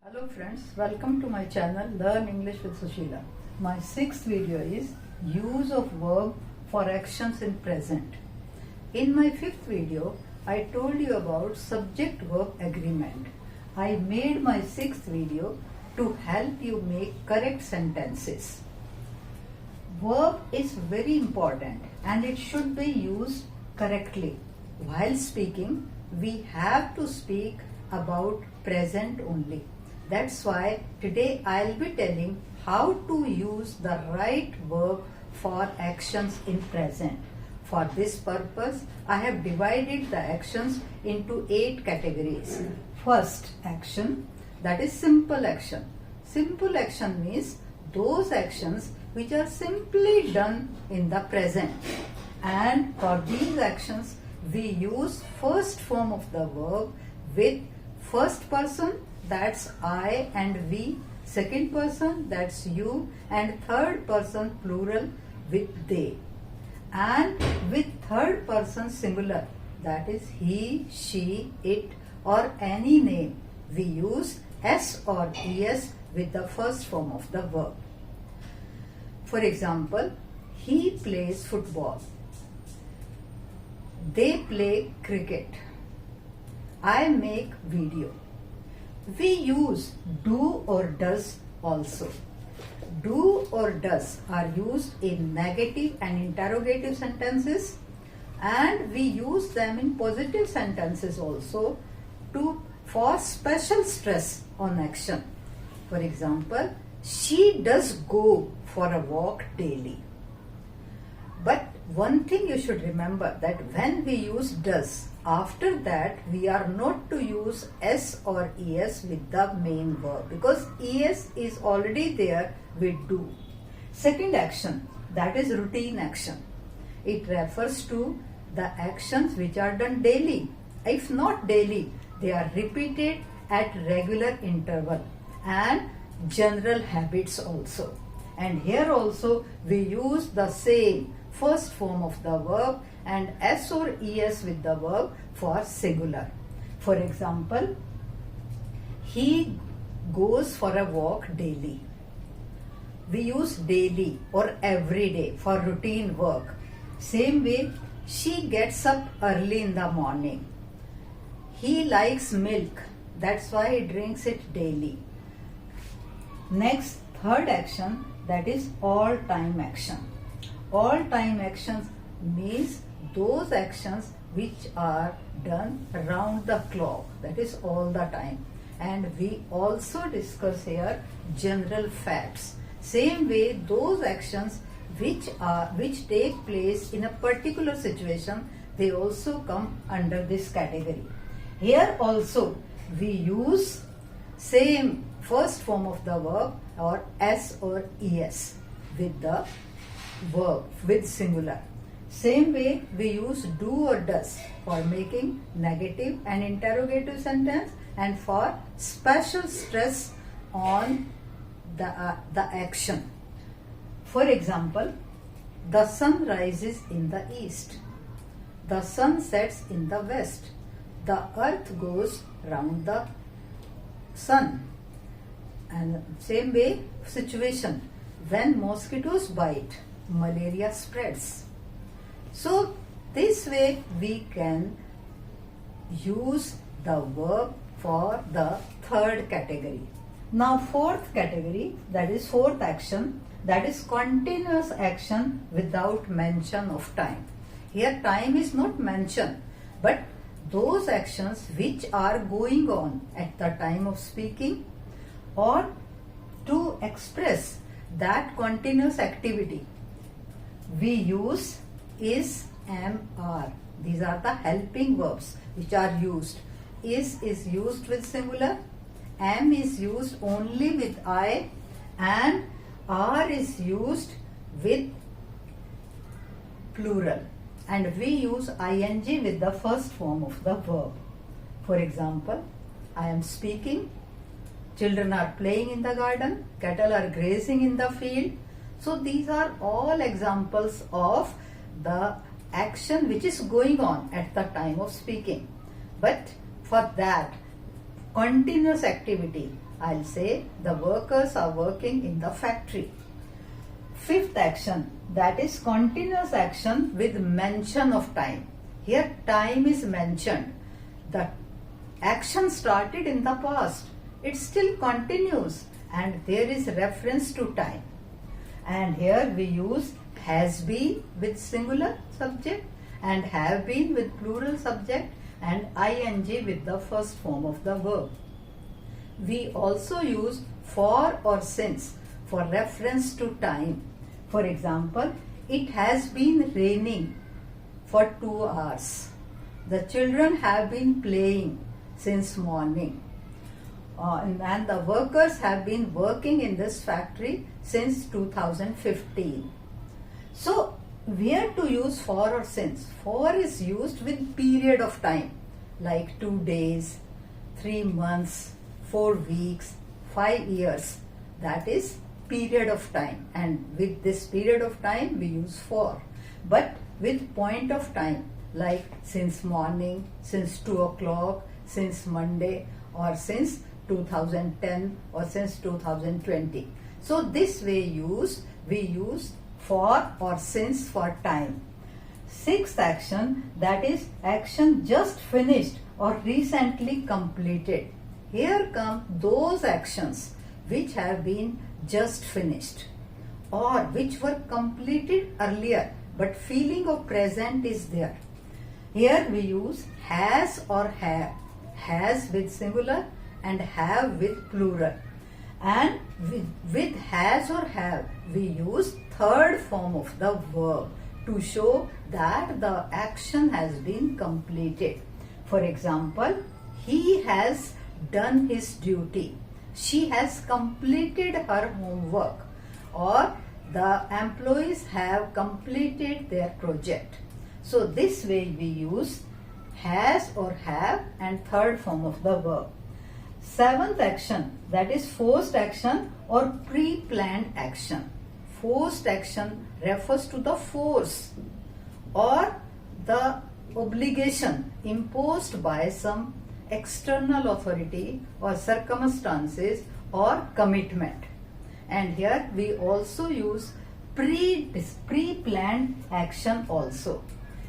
Hello friends, welcome to my channel Learn English with Sushila. My sixth video is use of verb for actions in present. In my fifth video, I told you about subject-verb agreement. I made my sixth video to help you make correct sentences. Verb is very important and it should be used correctly. While speaking, we have to speak about present only. That's why today I'll be telling how to use the right verb for actions in present. For this purpose, I have divided the actions into 8 categories. First action, that is simple action. Simple action means those actions which are simply done in the present. And for these actions, we use first form of the verb with first person, that's I and we, second person, that's you, and third person plural with they. And with third person singular, that is he, she, it, or any name, we use S or ES with the first form of the verb. For example, he plays football. They play cricket. I make video. We use do or does also. Do or does are used in negative and interrogative sentences, and we use them in positive sentences also for special stress on action. For example, she does go for a walk daily. But one thing you should remember, that when we use does, after that we are not to use S or ES with the main verb, because ES is already there with do. Second action, that is routine action. It refers to the actions which are done daily. If not daily, they are repeated at regular interval, and general habits also. And here also we use the same first form of the verb and S or ES with the verb for singular. For example, he goes for a walk daily. We use daily or every day for routine work. Same way, she gets up early in the morning. He likes milk, that's why he drinks it daily. Next, third action, that is all time action. All time actions means those actions which are done round the clock, that is all the time. And we also discuss here general facts. Same way, those actions which take place in a particular situation, they also come under this category. Here also we use same first form of the verb or S or ES with the verb with singular. Same way we use do or does for making negative and interrogative sentence and for special stress on the action. For example, the sun rises in the east. The sun sets in the west. The earth goes round the sun. And same way, situation, when mosquitoes bite, malaria spreads. So this way we can use the verb for the third category. Now fourth category, that is fourth action, that is continuous action without mention of time. Here time is not mentioned, but those actions which are going on at the time of speaking or to express that continuous activity, we use is, am, are. These are the helping verbs which are used. Is used with singular, am is used only with I, and are is used with plural. And we use ing with the first form of the verb. For example, I am speaking, children are playing in the garden, cattle are grazing in the field. So these are all examples of the action which is going on at the time of speaking. But for that continuous activity, I'll say the workers are working in the factory. Fifth action, that is continuous action with mention of time. Here time is mentioned. The action started in the past. It still continues and there is reference to time. And here we use has been with singular subject and have been with plural subject and ing with the first form of the verb. We also use for or since for reference to time. For example, it has been raining for 2 hours. The children have been playing since morning. And the workers have been working in this factory since 2015. So, where to use for or since? For is used with period of time like 2 days, 3 months, 4 weeks, 5 years. That is period of time, and with this period of time we use for. But with point of time like since morning, since 2 o'clock, since Monday, or since 2010 or since 2020. So this way we use for or since for time. Sixth action, that is action just finished or recently completed. Here come those actions which have been just finished or which were completed earlier but feeling of present is there. Here we use has or have. Has with singular and have with plural. And with has or have we use third form of the verb to show that the action has been completed. For example, he has done his duty. She has completed her homework, or the employees have completed their project. So this way we use has or have and third form of the verb. Seventh action, that is forced action or pre-planned action. Forced action refers to the force or the obligation imposed by some external authority or circumstances or commitment. And here we also use pre-planned action also.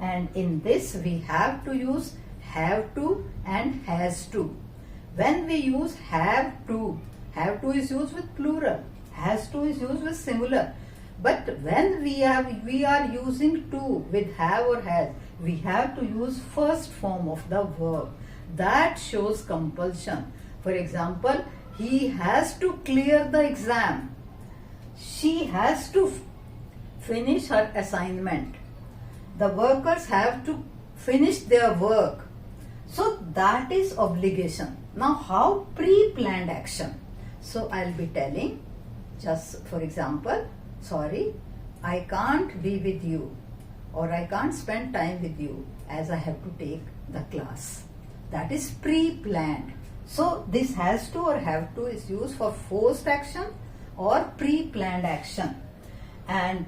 And in this we have to use have to and has to. When we use have to is used with plural, has to is used with singular. But when we are using to with have or has, we have to use first form of the verb. That shows compulsion. For example, he has to clear the exam. She has to finish her assignment. The workers have to finish their work. So that is obligation. Now how pre-planned action? So I'll be telling, just for example, sorry, I can't be with you, or I can't spend time with you as I have to take the class. That is pre-planned. So this has to or have to is used for forced action or pre-planned action. And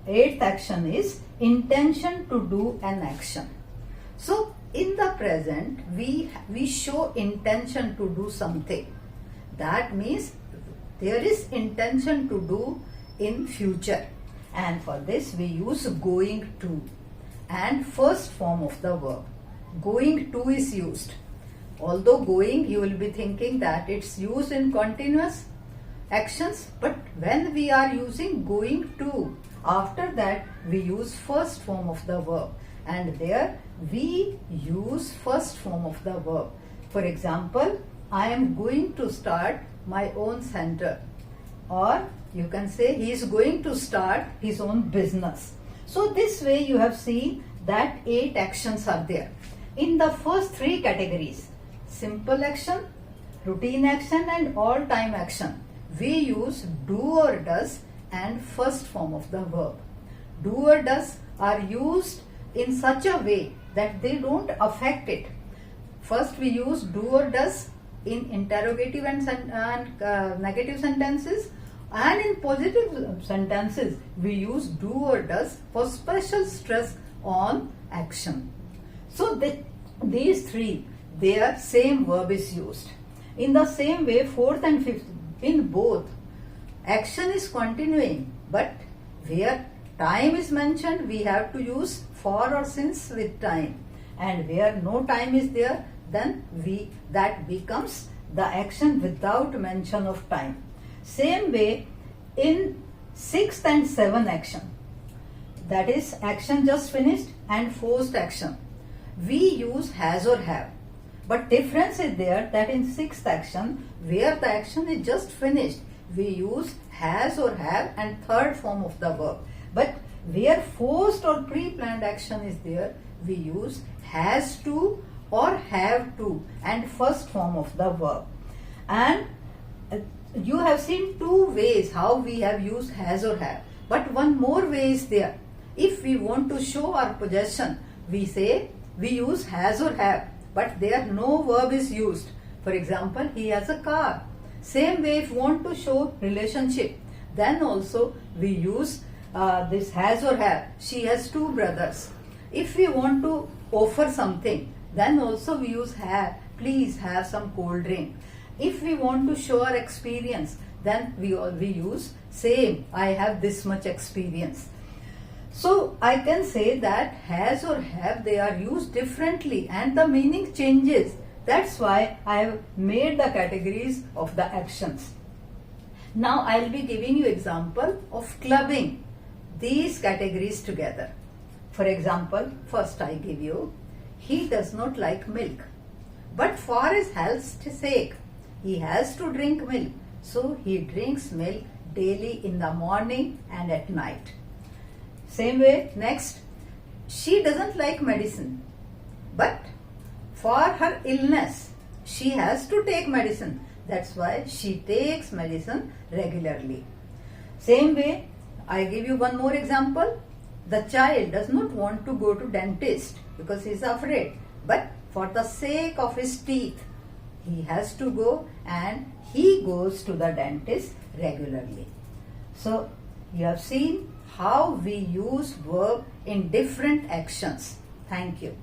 eighth action is intention to do an action. So in the present we show intention to do something. That means there is intention to do in future, and for this we use going to and first form of the verb. Going to is used. Although going, you will be thinking that it's used in continuous actions, but when we are using going to, after that we use first form of the verb, and there we use first form of the verb. For example, I am going to start my own center, or you can say he is going to start his own business. So this way you have seen that 8 actions are there. In the first 3 categories, simple action, routine action and all time action, we use do or does and first form of the verb. Do or does are used in such a way that they don't affect it. First we use do or does in interrogative and negative sentences, and in positive sentences we use do or does for special stress on action. So these 3, their same verb is used. In the same way, fourth and fifth, in both, action is continuing, but where time is mentioned, we have to use for or since with time, and where no time is there, then that becomes the action without mention of time. Same way, in sixth and seventh action, that is action just finished and forced action, we use has or have. But difference is there that in sixth action, where the action is just finished, we use has or have and third form of the verb. But where forced or pre-planned action is there, we use has to or have to and first form of the verb. And you have seen two ways how we have used has or have. But one more way is there. If we want to show our possession, we use has or have, but there no verb is used. For example, he has a car. Same way, if we want to show relationship, then also we use this has or have. She has two brothers. If we want to offer something, then also we use have. Please have some cold drink. If we want to show our experience, then we use same. I have this much experience. So I can say that has or have, they are used differently and the meaning changes. That's why I have made the categories of the actions. Now I will be giving you example of clubbing these categories together. For example, first I give you, he does not like milk, but for his health's sake, he has to drink milk. So he drinks milk daily in the morning and at night. Same way, next, she doesn't like medicine, but for her illness, she has to take medicine. That's why she takes medicine regularly. Same way, I give you one more example. The child does not want to go to dentist because he is afraid, but for the sake of his teeth, he has to go and he goes to the dentist regularly. So, you have seen how we use verb in different actions. Thank you.